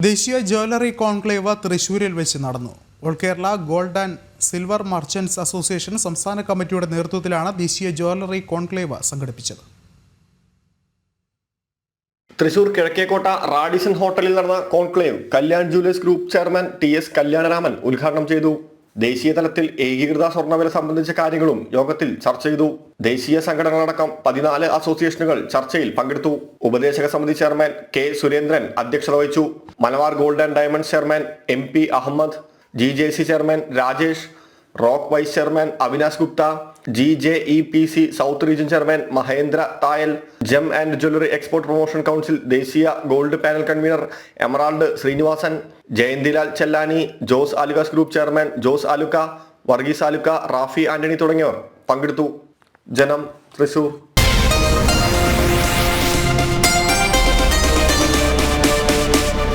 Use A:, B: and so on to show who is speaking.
A: ദേശീയ jewellery conclave തൃശൂരിൽ വെച്ച് നടന്നു. All Kerala gold and silver merchants association സംസ്ഥാന കമ്മിറ്റിയുടെ നേതൃത്വത്തിലാണ് ദേശീയ ജ്വല്ലറി കോൺക്ലേവ് സംഘടിപ്പിച്ചത്.
B: തൃശൂർ കിഴക്കേക്കോട്ട റാഡിസൺ ഹോട്ടലിൽ നടന്ന conclave Kalyan jewellers group chairman TS. Kalyanaraman ഉദ്ഘാടനം ചെയ്തു. ദേശീയ തലത്തിൽ ഏകീകൃത സ്വർണ്ണവില സംബന്ധിച്ച കാര്യങ്ങളും യോഗത്തിൽ ചർച്ച ചെയ്തു. ദേശീയ സംഘടനകളടക്കം 14 അസോസിയേഷനുകൾ ചർച്ചയിൽ പങ്കെടുത്തു. ഉപദേശക സമിതി ചെയർമാൻ കെ. സുരേന്ദ്രൻ അധ്യക്ഷത വഹിച്ചു. Malabar gold and diamonds chairman MP Ahammed, GJC chairman Rajesh, rock vice chairman Avinash Gupta, GJEPC south region chairman Mahendra Tayal, gem and jewellery export promotion council ദേശീയ gold panel convener Emerald Srinivasan, Jayanthilal Challani, Jose Alukkas group chairman Jose Alukka, Varghese Alukka, Rafi Antony തുടങ്ങിയവർ പങ്കെടുത്തു. ജനം, തൃശൂർ.